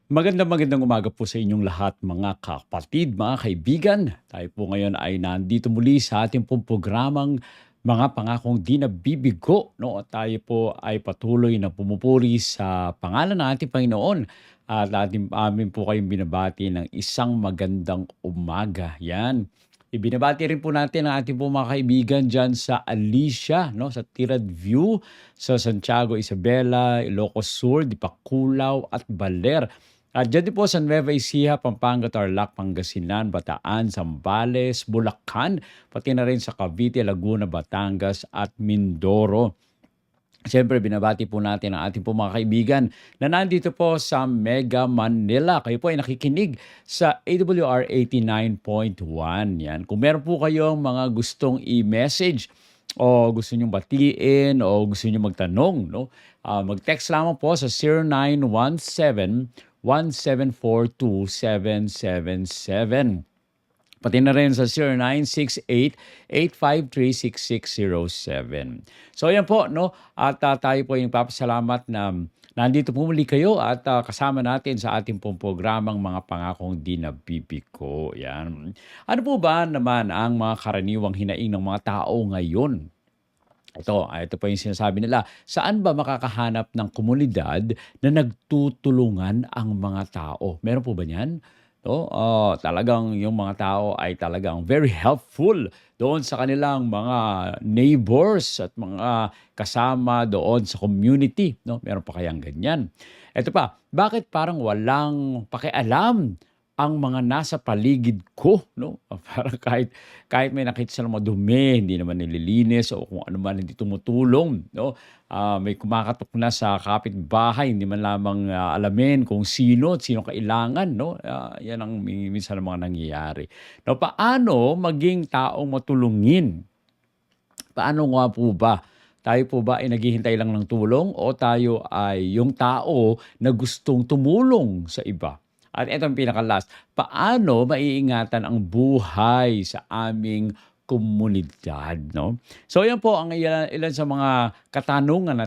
Magandang umaga po sa inyong lahat mga kapatid, mga kaibigan. Tayo po ngayon ay nandito muli sa ating pong programang Mga Pangakong Di Nabibigo. No? At tayo po ay patuloy na pumupuri sa pangalan ng ating Panginoon. At amin po kayong binabati ng isang magandang umaga. Yan. Ibinabati rin po natin ang ating po mga kaibigan dyan sa Alicia, no? Sa Tirad View, sa Santiago, Isabela, Ilocos Sur, Dipakulaw at Baler. At dyan din po sa Nueva Ecija, Pampanga, Tarlac, Pangasinan, Bataan, Zambales, Bulacan, pati na rin sa Cavite, Laguna, Batangas at Mindoro. Siyempre, binabati po natin ang ating po mga kaibigan na nandito po sa Mega Manila. Kayo po ay nakikinig sa AWR 89.1. Yan. Kung meron po kayong mga gustong i-message o gusto nyong batiin o gusto nyong magtanong, no? Mag-text lamang po sa 0917-1742777. Pati na rin sa 0968-853-6607. So yan po, no? At tayo po yung papasalamat na nandito po muli kayo at kasama natin sa ating pong programang Mga Pangakong Di Nabibigo. Yan. Ano po ba naman ang mga karaniwang hinaing ng mga tao ngayon? Ito po yung sinasabi nila. Saan ba makakahanap ng komunidad na nagtutulungan ang mga tao? Meron po ba niyan? Talagang yung mga tao ay talagang very helpful doon sa kanilang mga neighbors at mga kasama doon sa community. No? Meron pa kayang ganyan? Ito pa, bakit parang walang pakialam ang mga nasa paligid ko, no? Parang kahit may nakita silang madumi, hindi naman nililinis o kung ano man hindi tumutulong, no? May kumakatok na sa kapitbahay, hindi man lamang alamin kung sino at sino kailangan, no? Yan ang minsan ang mga nangyayari. No, paano maging taong matulungin? Paano nga po ba? Tayo po ba ay naghihintay lang ng tulong o tayo ay yung tao na gustong tumulong sa iba? At ito ang pinaka-last, paano maiingatan ang buhay sa aming komunidad, no? So yan po ang ilan sa mga katanungan na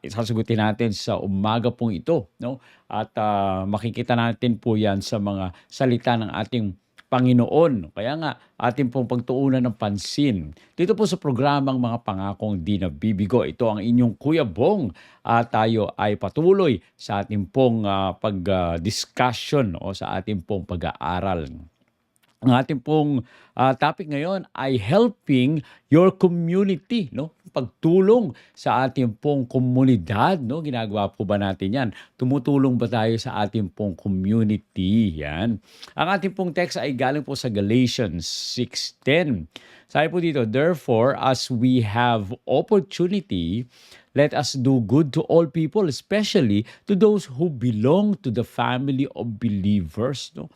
sasagutin natin sa umaga pong ito, no? At makikita natin po yan sa mga salita ng ating Panginoon. Kaya nga, ating pong pagtuunan ng pansin. Dito po sa programang Mga Pangakong Di Nabibigo, ito ang inyong Kuya Bong. At tayo ay patuloy sa ating pong pag-discussion o sa ating pong pag-aaral. Ang ating pong topic ngayon ay helping your community, no? Pagtulong sa ating pong komunidad, no? Ginagawa po ba natin 'yan? Tumutulong ba tayo sa ating pong community? 'Yan. Ang ating pong text ay galing po sa Galatians 6:10. Sabi po dito, therefore, as we have opportunity, let us do good to all people, especially to those who belong to the family of believers, no?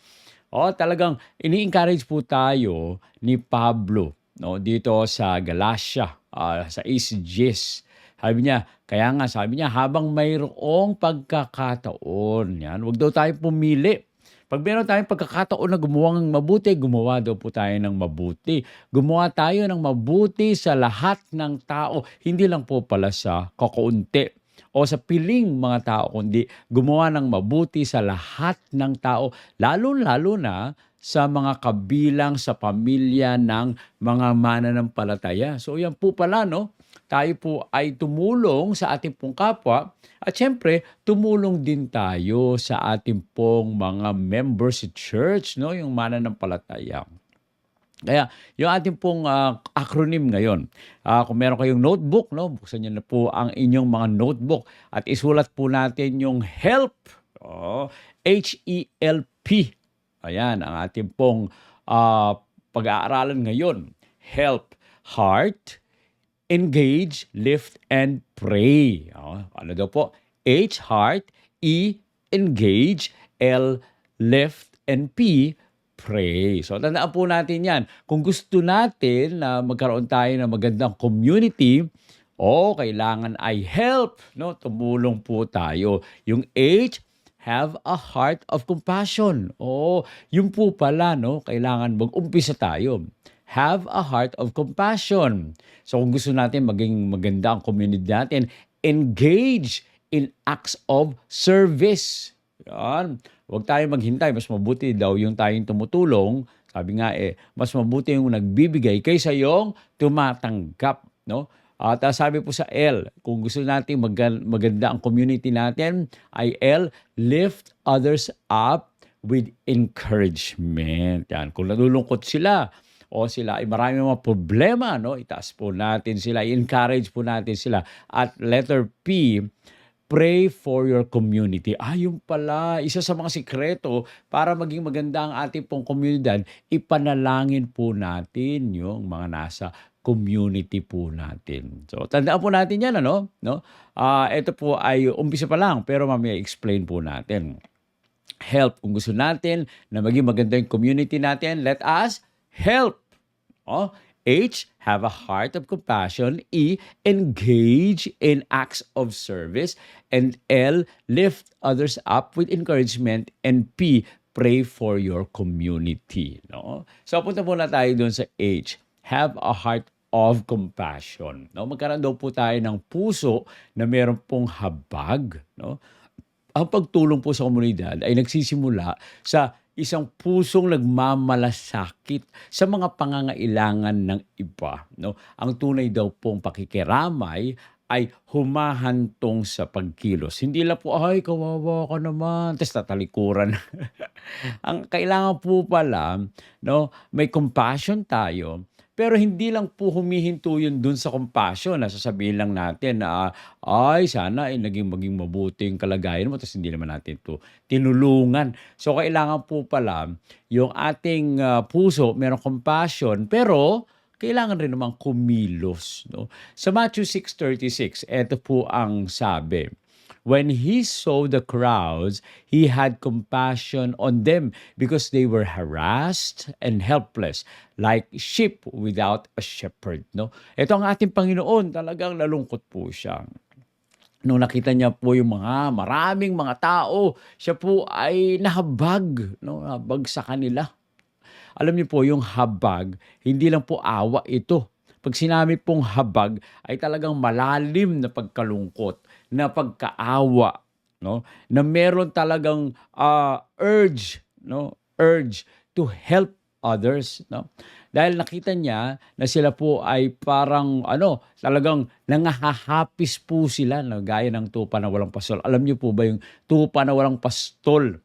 Talagang ini-encourage po tayo ni Pablo, no, dito sa Galatia, sa ACGS. Sabi niya, habang mayroong pagkakataon, yan, wag daw tayo pumili. Pag meron tayong pagkakataon na gumawa ng mabuti, gumawa daw po tayo ng mabuti. Gumawa tayo ng mabuti sa lahat ng tao, hindi lang po pala sa kakaunti o sa piling mga tao, kundi gumawa ng mabuti sa lahat ng tao, lalo-lalo na sa mga kabilang sa pamilya ng mga mananampalataya. So yan po pala, no? Tayo po ay tumulong sa ating pong kapwa at syempre tumulong din tayo sa ating pong mga members sa church, no? Yung mananampalataya. Kaya yung ating pong acronym ngayon, kung meron kayong notebook, no, buksan niyo na po ang inyong mga notebook at isulat po natin yung HELP. HELP. Ayan, ang ating pong pag-aaralan ngayon. HELP, heart, engage, lift, and pray. Ano daw po? H, heart, E, engage, L, lift, and P, pray. So tandaan po natin yan. Kung gusto natin na magkaroon tayo ng magandang community, kailangan ay help, no? Tumulong po tayo. Yung H, have a heart of compassion. Yung po pala, no? Kailangan mag-umpisa tayo. Have a heart of compassion. So kung gusto natin maging maganda ang community natin, engage in acts of service. Yan. Huwag tayong maghintay. Mas mabuti daw yung tayong tumutulong. Sabi nga mas mabuti yung nagbibigay kaysa yung tumatanggap. No? At sabi po sa L, kung gusto natin maganda ang community natin, ay L, lift others up with encouragement. Yan. Kung nalulungkot sila, o sila ay marami mga problema, no? Itaas po natin sila, i-encourage po natin sila. At letter P, pray for your community. Yung pala, isa sa mga sikreto para maging maganda ang ating pong komunidad, ipanalangin po natin yung mga nasa community po natin. So, tandaan po natin yan, ano? No? Ito po ay umpisa pa lang, pero mamaya explain po natin. Help. Kung gusto natin na maging maganda yung community natin, let us help. H, have a heart of compassion. E, engage in acts of service. And L, lift others up with encouragement. And P, pray for your community. No? So, punta muna tayo dun sa H. Have a heart of compassion. No? Magkaroon daw po tayo ng puso na meron pong habag. No? Ang pagtulong po sa komunidad ay nagsisimula sa isang pusong nagmamalasakit sa mga pangangailangan ng iba. No? Ang tunay daw pong pakikiramay ay humahantong sa pagkilos. Hindi lang po, ay, kawawa ka naman, tapos tatalikuran. Ang kailangan po pala, no, may compassion tayo, pero hindi lang po humihinto yun dun sa compassion na sasabihin lang natin na, ay, sana ay maging mabuting kalagayan mo, tapos hindi naman natin ito tinulungan. So, kailangan po pala yung ating puso, merong compassion, pero kailangan rin naman kumilos. No? Sa Matthew 6:36, ito po ang sabi, when he saw the crowds, he had compassion on them because they were harassed and helpless, like sheep without a shepherd. No? Ito ang ating Panginoon, talagang nalungkot po siya. Nung nakita niya po yung maraming mga tao, siya po ay nahabag, no? Nahabag sa kanila. Alam niyo po, yung habag, hindi lang po awa ito. Pag sinabi pong habag, ay talagang malalim na pagkalungkot, na pagkaawa, no? Na meron talagang urge, no? Urge to help others, no? Dahil nakita niya na sila po ay parang talagang nangahahapis po sila, no? Gaya ng tupa na walang pastol. Alam niyo po ba yung tupa na walang pastol?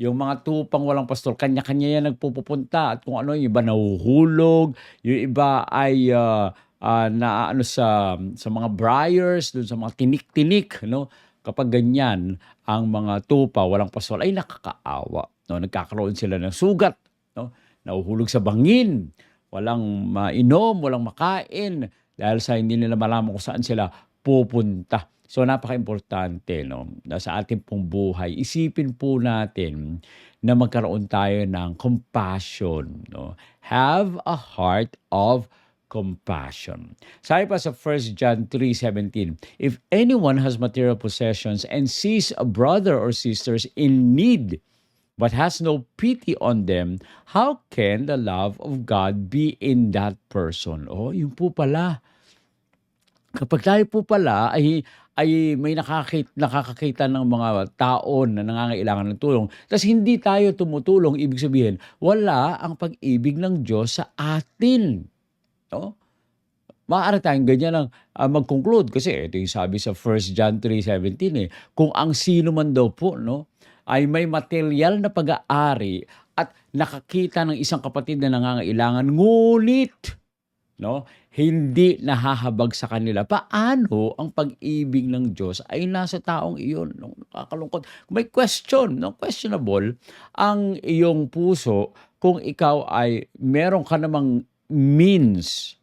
Yung mga tupang walang pastol, kanya-kanya yan nagpupunta at kung ano, yung iba nahuhulog, yung iba ay sa mga briars, dun sa mga tinik-tinik, no? Kapag ganyan ang mga tupa walang pastol ay nakakaawa, no? Nagkakaroon sila ng sugat, no? Nahuhulog sa bangin, walang mainom, walang makain dahil sa hindi nila malaman kung saan sila pupunta. So napaka-importante, no, na sa ating pong buhay, isipin po natin na magkaroon tayo ng compassion. No? Have a heart of compassion. Sabi pa sa 1 John 3:17, if anyone has material possessions and sees a brother or sisters in need, but has no pity on them, how can the love of God be in that person? Yun po pala. Kapag tayo po pala ay may nakakakita ng mga tao na nangangailangan ng tulong, tapos hindi tayo tumutulong, ibig sabihin, wala ang pag-ibig ng Diyos sa atin. No? Maaari tayong ganyan lang mag-conclude kasi ito yung sabi sa 1 John 3:17 kung ang sino man daw po, no, ay may material na pag-aari at nakakita ng isang kapatid na nangangailangan, ngunit, no, hindi nahahabag sa kanila, paano ang pag-ibig ng Diyos ay nasa taong iyon? No? Nakakalungkot. May question, no? Questionable ang iyong puso kung ikaw ay meron ka namang means,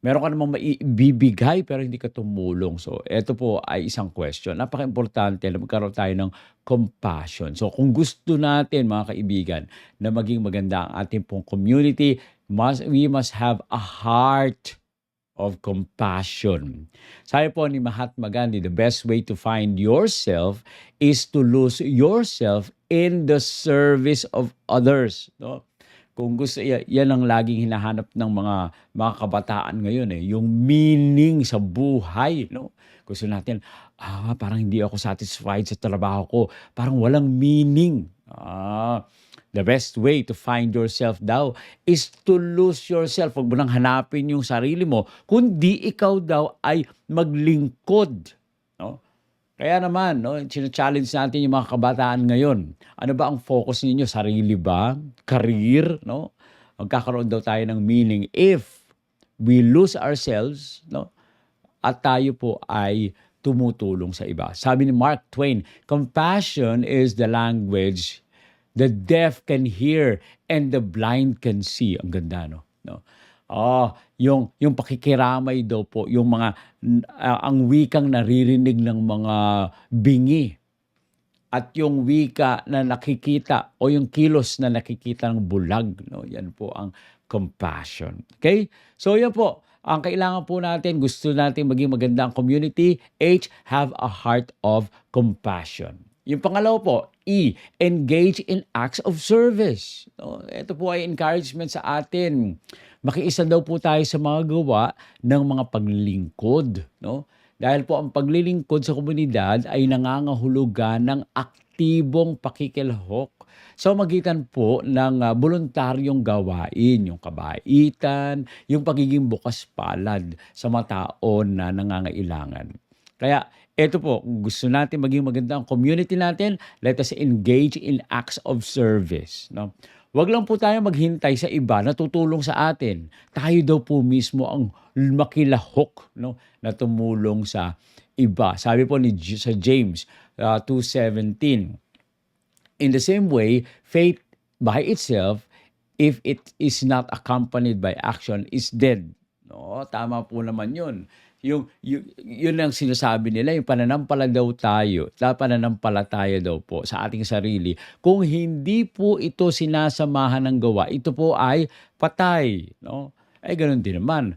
meron ka namang maibibigay pero hindi ka tumulong. So, ito po ay isang question. Napaka-importante na magkaroon tayo ng compassion. So, kung gusto natin, mga kaibigan, na maging maganda ang ating pong community, we must have a heart of compassion. Sabi po ni Mahatma Gandhi, the best way to find yourself is to lose yourself in the service of others. No? kung gusto yan ang laging hinahanap ng mga kabataan ngayon, eh, yung meaning sa buhay, 'no? Gusto natin, parang hindi ako satisfied sa trabaho ko, parang walang meaning. The best way to find yourself daw is to lose yourself. Huwag mo nang hanapin yung sarili mo, kundi ikaw daw ay maglingkod, 'no? Kaya naman 'no, china-challenge natin yung mga kabataan ngayon. Ano ba ang focus ninyo, sarili ba, career, 'no? Magkakaroon daw tayo ng meaning if we lose ourselves, 'no, at tayo po ay tumutulong sa iba. Sabi ni Mark Twain, "Compassion is the language the deaf can hear and the blind can see." Ang ganda, no? Yung pakikiramay daw po, yung ang wikang naririnig ng mga bingi at yung wika na nakikita o yung kilos na nakikita ng bulag, no? Yan po ang compassion. Okay? So yan po, ang kailangan po natin, gusto natin maging maganda ang community, H, have a heart of compassion. Yung pangalawa po, E, engage in acts of service. No, ito po ay encouragement sa atin. Makiisa daw po tayo sa mga gawa ng mga paglilingkod, no? Dahil po ang paglilingkod sa komunidad ay nangangahulugan ng aktibong pakikilahok sa magitan po ng voluntaryong gawain, yung kabaitan, yung pagiging bukas palad sa mga tao na nangangailangan. Kaya eto po, kung gusto natin maging maganda ang community natin, let us engage in acts of service, no? Wag lang po tayo maghintay sa iba na tutulong sa atin. Tayo daw po mismo ang makilahok, no, na tumulong sa iba. Sabi po sa James 2:17, in the same way, faith by itself, if it is not accompanied by action, is dead. No, tama po naman 'yun. Yun ang sinasabi nila, yung pananampalataya daw po sa ating sarili. Kung hindi po ito sinasamahan ng gawa, ito po ay patay, no? Ay ganoon din naman.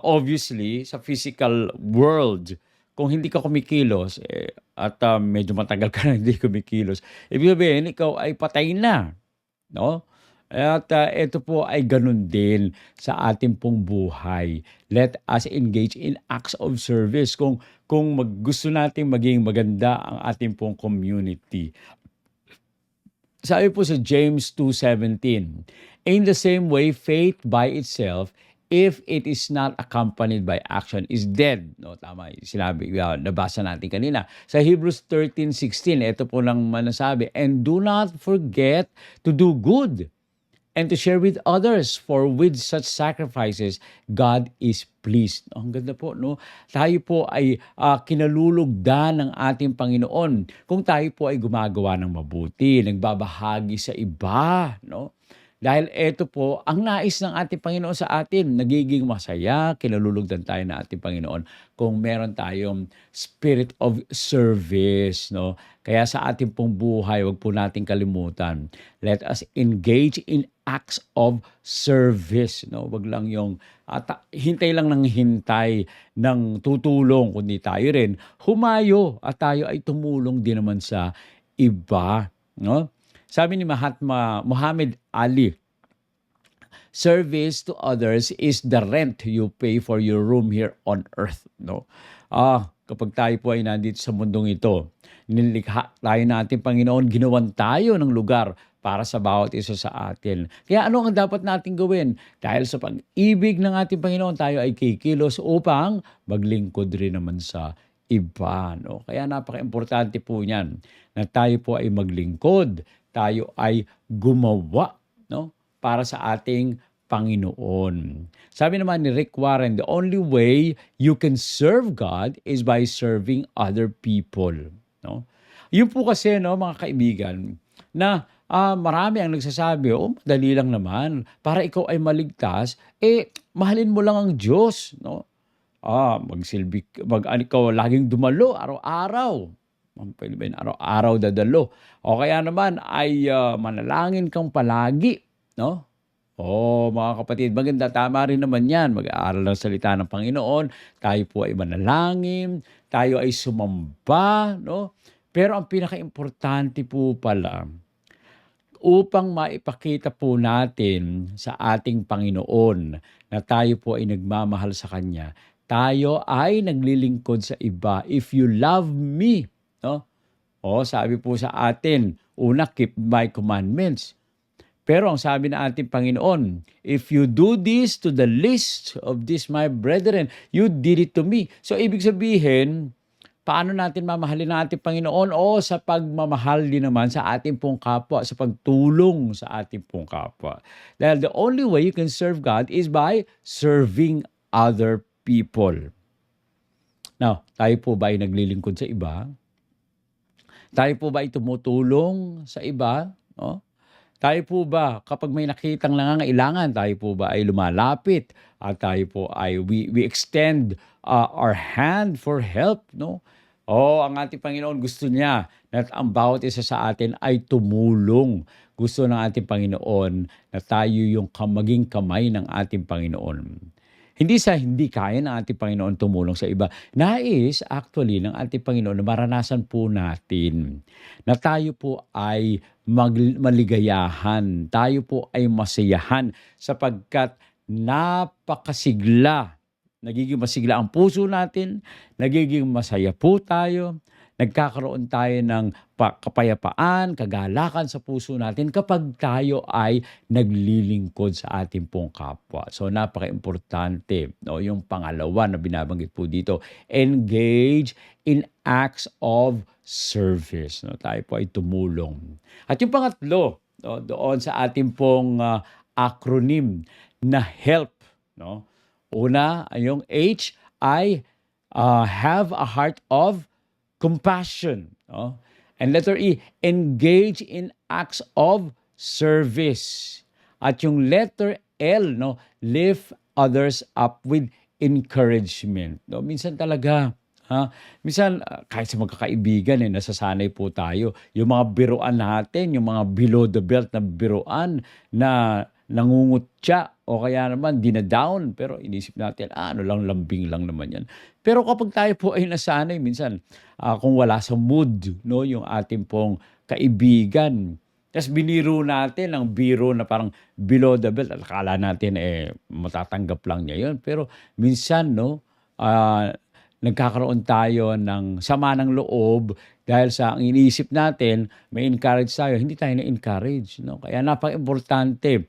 Obviously, sa physical world, kung hindi ka kumikilos, at medyo matagal ka na hindi kumikilos, ibig sabihin, ikaw ay patay na, no? At ito po ay ganun din sa ating pong buhay. Let us engage in acts of service kung gusto nating maging maganda ang ating pong community. Sabi po sa James 2:17, in the same way, faith by itself, if it is not accompanied by action, is dead. No, tama, sinabi, nabasa natin kanina. Sa Hebrews 13:16, ito po lang manasabi, and do not forget to do good and to share with others, for with such sacrifices, God is pleased. Ang ganda po, no? Tayo po ay kinalulugdan ng ating Panginoon kung tayo po ay gumagawa ng mabuti, nagbabahagi sa iba, no? Dahil ito po, ang nais ng ating Panginoon sa atin, nagiging masaya, kinalulugdan tayo ng ating Panginoon kung meron tayong spirit of service, no? Kaya sa ating pong buhay, wag po nating kalimutan. Let us engage in acts of service, no? Wag lang yung hintay lang ng hintay ng tutulong, kundi tayo rin humayo at tayo ay tumulong din naman sa iba, no? Sabi ni Mahatma Muhammad Ali, service to others is the rent you pay for your room here on earth, no? Kapag tayo po ay nandito sa mundong ito, nilikha tayo ng ating Panginoon, ginawan tayo ng lugar para sa bawat isa sa atin. Kaya ano ang dapat nating gawin? Dahil sa pag-ibig ng ating Panginoon, tayo ay kikilos upang maglingkod rin naman sa iba, no? Kaya napaka-importante po niyan na tayo po ay maglingkod, tayo ay gumawa, no, para sa ating Panginoon. Sabi naman ni Rick Warren, the only way you can serve God is by serving other people, no? Yun po kasi, no, mga kaibigan, na marami ang nagsasabi, madali lang naman, para ikaw ay maligtas, mahalin mo lang ang Diyos, no? Ikaw laging dumalo araw-araw. Pwede ba yun, araw-araw dadalo? O kaya naman ay manalangin kang palagi, no? Mga kapatid, maganda, tama rin naman yan. Mag-aaral ng salita ng Panginoon, tayo po ay manalangin, tayo ay sumamba, no? Pero ang pinaka-importante po pala, upang maipakita po natin sa ating Panginoon na tayo po ay nagmamahal sa Kanya, tayo ay naglilingkod sa iba. If you love me, no? O sabi po sa atin, una, keep my commandments. Pero ang sabi ng ating Panginoon, if you do this to the least of this my brethren, you did it to me. So ibig sabihin, paano natin mamahalin ang ating Panginoon? O sa pagmamahal din naman sa ating pong kapwa, sa pagtulong sa ating pong kapwa. Dahil the only way you can serve God is by serving other people. Now, tayo po ba ay naglilingkod sa iba? Tayo po ba ay tumutulong sa iba? No? Tayo po ba, kapag may nakitang nangangailangan, tayo po ba ay lumalapit at tayo po ay we extend our hand for help, no? O ang ating Panginoon gusto niya na ang bawat isa sa atin ay tumulong. Gusto ng ating Panginoon na tayo yung maging kamay ng ating Panginoon. Hindi sa hindi kaya ng ating Panginoon tumulong sa iba. Nais actually ng ating Panginoon na maranasan po natin na tayo po ay maligayahan, tayo po ay masayahan sapagkat napakasigla. Nagiging masigla ang puso natin, nagiging masaya po tayo, nagkakaroon tayo ng kapayapaan, kagalakan sa puso natin kapag tayo ay naglilingkod sa ating pong kapwa. So napaka-importante, no? Yung pangalawa na binabanggit po dito, engage in acts of service. No? Tayo po ay tumulong. At yung pangatlo, no? Doon sa ating pong acronym na HELP. No? Una, yung H ay have a heart of compassion. No? And letter E, engage in acts of service. At yung letter L, no, lift others up with encouragement. No? Minsan talaga, minsan kahit sa magkakaibigan, nasasanay po tayo. Yung mga biruan natin, yung mga below the belt na biruan na nangungutya o kaya naman dinadown, pero inisip natin, ano lang, lambing lang naman yan. Pero kapag tayo po ay nasanay, minsan kung wala sa mood, no, yung ating pong kaibigan, tapos biniro natin ang biro na parang below the belt, at akala natin matatanggap lang niya yun. Pero minsan, no, nagkakaroon tayo ng sama ng loob dahil sa ang iniisip natin, may encourage tayo, hindi tayo na-encourage. No? Kaya napaka-importante,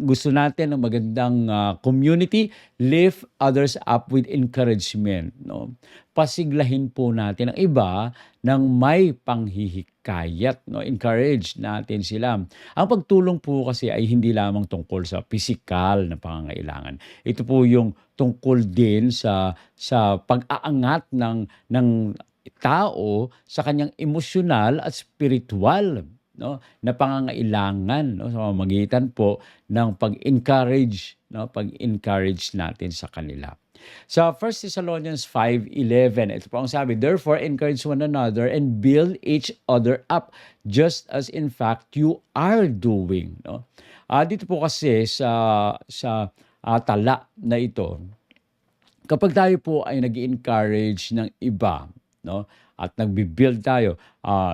gusto natin ng magandang community, lift others up with encouragement. No? Pasiglahin po natin ang iba ng may panghihikayat. No? Encourage natin sila. Ang pagtulong po kasi ay hindi lamang tungkol sa physical na pangangailangan. Ito po yung tungkol din sa pag-aangat ng tao sa kanyang emosyonal at spiritual, no, na pangangailangan, no, sa pamamagitan po ng pag-encourage, no, pag-encourage natin sa kanila. Sa 1 Thessalonians 5:11, ito po ang sabi, therefore encourage one another and build each other up just as in fact you are doing. No? Dito po kasi sa tala na ito, kapag tayo po ay nag-encourage ng iba, no, at nagbi-build tayo,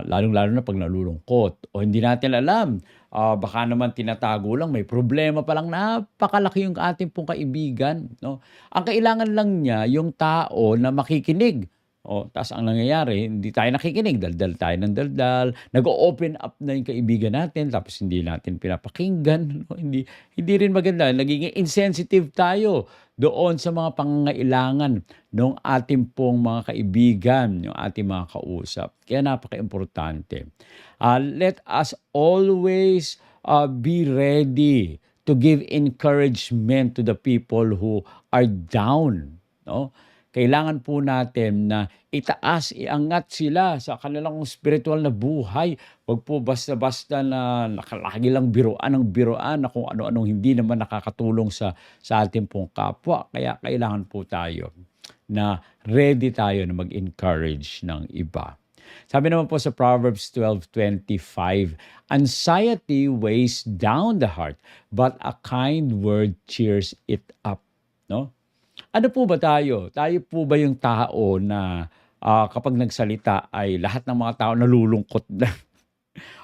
lalong-lalo na pag nalulungkot o hindi natin alam, baka naman tinatago lang, may problema pa lang, napakalaki yung ating pong kaibigan. No? Ang kailangan lang niya yung tao na makikinig. Tapos ang nangyayari, hindi tayo nakikinig, daldal tayo ng daldal, nag-open up na yung kaibigan natin, tapos hindi natin pinapakinggan. No? Hindi rin maganda, nagiging insensitive tayo doon sa mga pangangailangan ng ating pong mga kaibigan, yung ating mga kausap. Kaya napaka-importante. Let us always be ready to give encouragement to the people who are down. No? Kailangan po natin na itaas, iangat sila sa kanilang spiritual na buhay. Huwag po basta-basta na nakalagi lang biruan na kung ano-anong hindi naman nakakatulong sa ating pong kapwa. Kaya kailangan po tayo na ready tayo na mag-encourage ng iba. Sabi naman po sa Proverbs 12:25, anxiety weighs down the heart, but a kind word cheers it up. No? Ano po ba tayo? Tayo po ba yung tao na kapag nagsalita ay lahat ng mga tao nalulungkot na?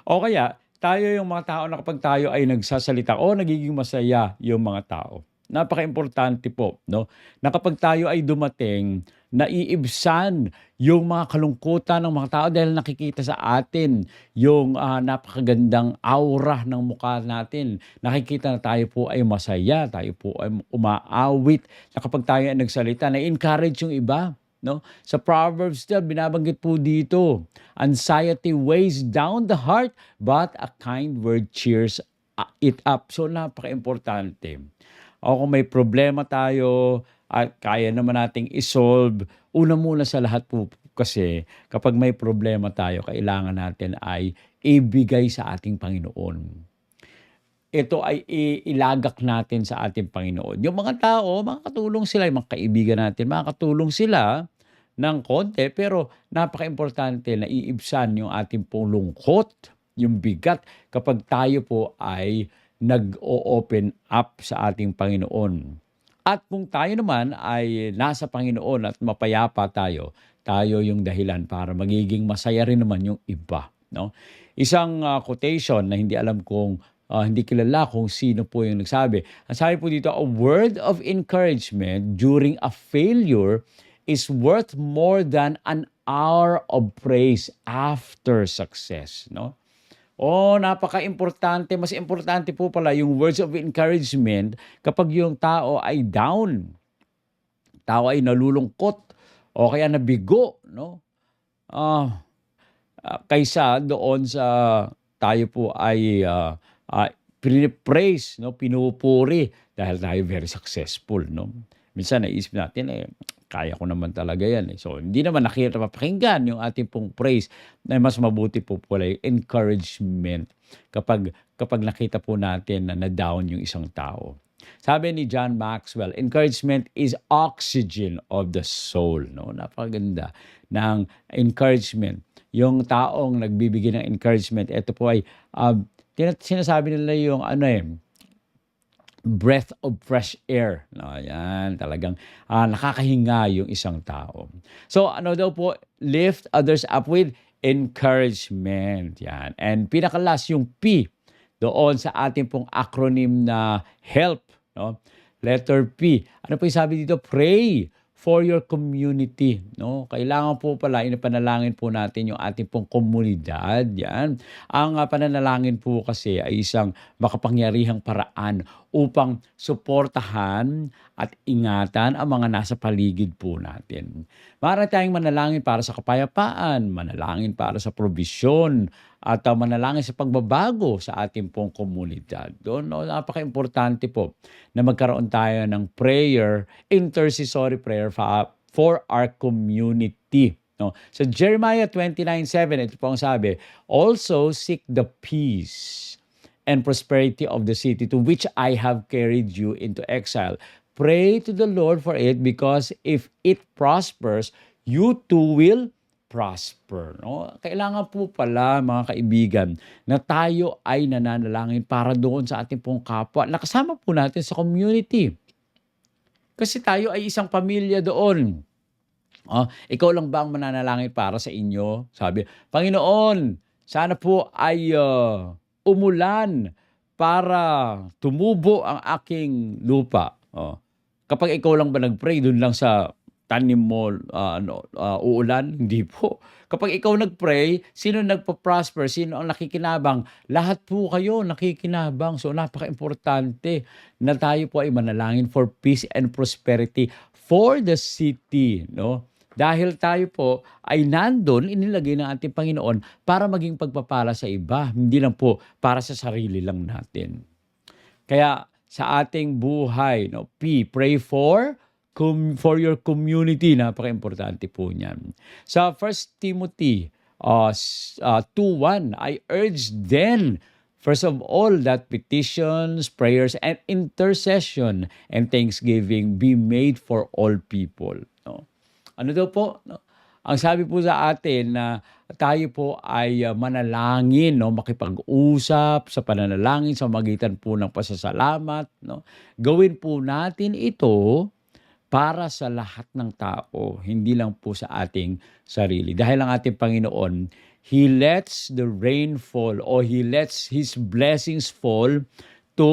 O kaya, tayo yung mga tao na kapag tayo ay nagsasalita o nagiging masaya yung mga tao. Napakaimportante po, no? Na kapag tayo ay dumating, naiibsan yung mga kalungkutan ng mga tao dahil nakikita sa atin yung napakagandang aura ng mukha natin. Nakikita na tayo po ay masaya, tayo po ay umaawit. Na kapag tayo ay nagsalita, na-encourage yung iba. No? Sa Proverbs binabanggit po dito, anxiety weighs down the heart, but a kind word cheers it up. So napaka-importante. O kung may problema tayo at kaya naman nating isolve, una muna sa lahat po kasi kapag may problema tayo, kailangan natin ay ibigay sa ating Panginoon. Ito ay ilagak natin sa ating Panginoon. Yung mga tao, makakatulong sila, yung mga kaibigan natin, makakatulong sila ng konti, pero napaka-importante na iibsan yung ating pong lungkot, yung bigat, kapag tayo po ay nag-o-open up sa ating Panginoon. At kung tayo naman ay nasa Panginoon at mapayapa tayo, tayo yung dahilan para magiging masaya rin naman yung iba. No? Isang quotation na hindi alam kung hindi kilala kung sino po yung nagsabi. Ang sabi po dito, a word of encouragement during a failure is worth more than an hour of praise after success. No? Napaka-importante. Mas importante po pala yung words of encouragement kapag yung tao ay down, tao ay nalulungkot, o kaya nabigo, no? Kaysa doon sa tayo po ay praise, no? Pinupuri dahil tayo very successful, no? Minsan naisip natin, kaya ko naman talaga yan. So, hindi naman nakita mapakinggan yung ating pong praise, na mas mabuti po pala yung encouragement kapag nakita po natin na na-down yung isang tao. Sabi ni John Maxwell, encouragement is oxygen of the soul. No? Napakaganda ng encouragement. Yung taong nagbibigay ng encouragement, ito po ay, sinasabi nila yung breath of fresh air. No, yan, talagang nakakahinga yung isang tao. So, daw po, lift others up with encouragement. Yan. And pinakalas yung P doon sa ating pong acronym na HELP. No? Letter P. Ano po yung sabi dito? Pray for your community. No? Kailangan po pala, inapanalangin po natin yung ating pong komunidad. Yan. Ang pananalangin po kasi ay isang makapangyarihang paraan upang suportahan at ingatan ang mga nasa paligid po natin. Maaari tayong manalangin para sa kapayapaan, manalangin para sa probisyon, at manalangin sa pagbabago sa ating pong komunidad. Doon, napaka-importante po na magkaroon tayo ng prayer, intercessory prayer for our community. No? So Jeremiah 29:7, ito po ang sabi, also seek the peace and prosperity of the city to which I have carried you into exile. Pray to the Lord for it, because if it prospers, you too will prosper. No? Kailangan po pala, mga kaibigan, na tayo ay nananalangin para doon sa ating pong kapwa. Nakasama po natin sa community. Kasi tayo ay isang pamilya doon. Ikaw lang ba ang mananalangin para sa inyo? Sabi, Panginoon, sana po ay umulan para tumubo ang aking lupa. Kapag ikaw lang ba nag-pray, doon lang sa tanim mo uulan? Hindi po. Kapag ikaw nag-pray, sino nagpa-prosper? Sino ang nakikinabang? Lahat po kayo nakikinabang. So napaka-importante na tayo po ay manalangin for peace and prosperity for the city. No? Dahil tayo po ay nandun, inilagay ng ating Panginoon para maging pagpapala sa iba. Hindi lang po para sa sarili lang natin. Kaya sa ating buhay, no, pray for your community. Napaka-importante po niyan. Sa 1 Timothy 2:1, I urge then, first of all, that petitions, prayers, and intercession and thanksgiving be made for all people. No? Ano daw po? No? Ang sabi po sa atin na tayo po ay manalangin, no? Makipag-usap sa pananalangin sa magitan po ng pasasalamat. No? Gawin po natin ito para sa lahat ng tao, hindi lang po sa ating sarili. Dahil ang ating Panginoon, He lets the rain fall, or He lets His blessings fall to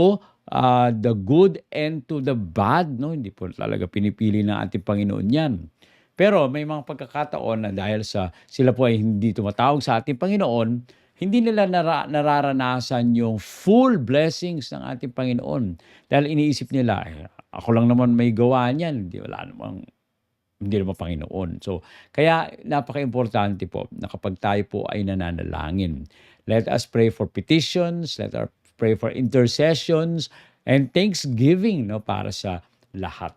the good and to the bad. No? Hindi po talaga pinipili ng ating Panginoon yan. Pero may mga pagkakataon na dahil sa sila po ay hindi tumatawag sa ating Panginoon, hindi nila nararanasan yung full blessings ng ating Panginoon. Dahil iniisip nila, ako lang naman may gawa niyan, hindi naman Panginoon. So, kaya napaka-importante po na kapag tayo po ay nananalangin, let us pray for petitions, let us pray for intercessions, and thanksgiving, no, para sa lahat.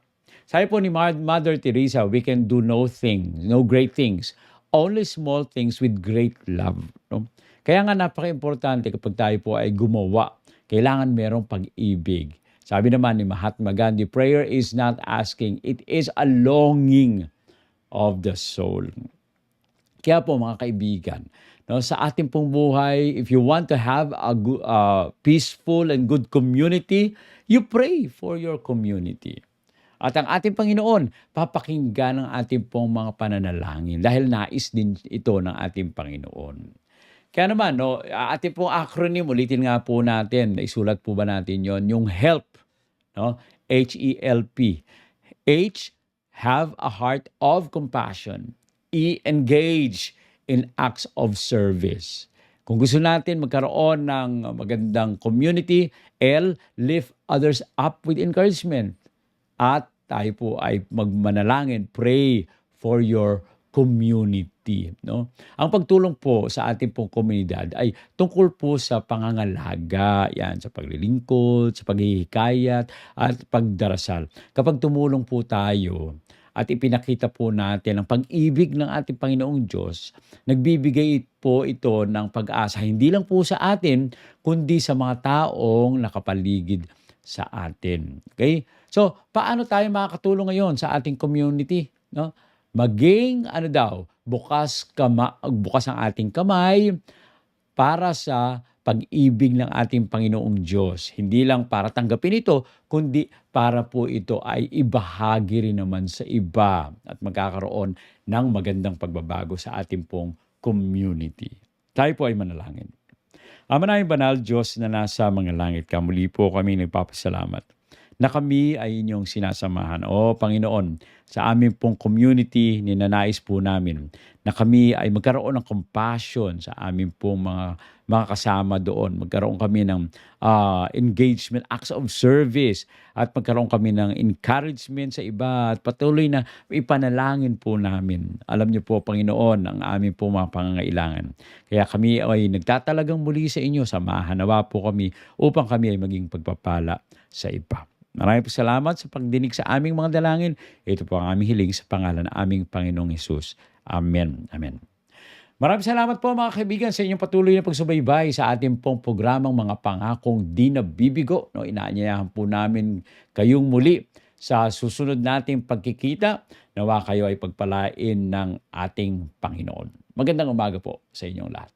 Sabi po ni Mother Teresa, we can do no great things, only small things with great love. No? Kaya nga napaka-importante kapag tayo po ay gumawa, kailangan merong pag-ibig. Sabi naman ni Mahatma Gandhi, prayer is not asking, it is a longing of the soul. Kaya po mga kaibigan, no, sa ating pong buhay, if you want to have a peaceful and good community, you pray for your community. At ang ating Panginoon, papakinggan ang ating pong mga pananalangin dahil nais din ito ng ating Panginoon. Kaya naman, no, ating pong acronym, ulitin nga po natin, isulat po ba natin yon, yung HELP, no? H-E-L-P. H, have a heart of compassion. E, engage in acts of service. Kung gusto natin magkaroon ng magandang community, L, lift others up with encouragement. At tayo po ay magmanalangin, pray for your community. No? Ang pagtulong po sa ating pong komunidad ay tungkol po sa pangangalaga, yan, sa paglilingkod, sa paghihikayat, at pagdarasal. Kapag tumulong po tayo at ipinakita po natin ang pag-ibig ng ating Panginoong Diyos, nagbibigay po ito ng pag-asa, hindi lang po sa atin, kundi sa mga taong nakapaligid sa atin. Okay? So, paano tayo makakatulong ngayon sa ating community? No? Maging, bukas ang ating kamay para sa pag-ibig ng ating Panginoong Diyos. Hindi lang para tanggapin ito, kundi para po ito ay ibahagi rin naman sa iba at magkakaroon ng magandang pagbabago sa ating pong community. Tayo po ay manalangin. Ama naming banal, Diyos na nasa mga langit ka, muli po kami nagpapasalamat na kami ay inyong sinasamahan. O Panginoon, sa aming pong community, ninanais po namin na kami ay magkaroon ng compassion sa aming pong mga kasama doon. Magkaroon kami ng engagement, acts of service, at magkaroon kami ng encouragement sa iba at patuloy na ipanalangin po namin. Alam niyo po, Panginoon, ang aming po mga pangangailangan. Kaya kami ay nagtatalagang muli sa inyo, samahan nawa po kami upang kami ay maging pagpapala sa iba. Maraming po salamat sa pagdinig sa aming mga dalangin. Ito po ang aming hiling sa pangalan ng aming Panginoong Hesus. Amen. Amen. Maraming salamat po mga kaibigan sa inyong patuloy na pagsubaybay sa ating pong programang Mga Pangakong Di Nabibigo. No, inaanyayahan po namin kayong muli sa susunod nating pagkikita. Nawa kayo ay pagpalain ng ating Panginoon. Magandang umaga po sa inyong lahat.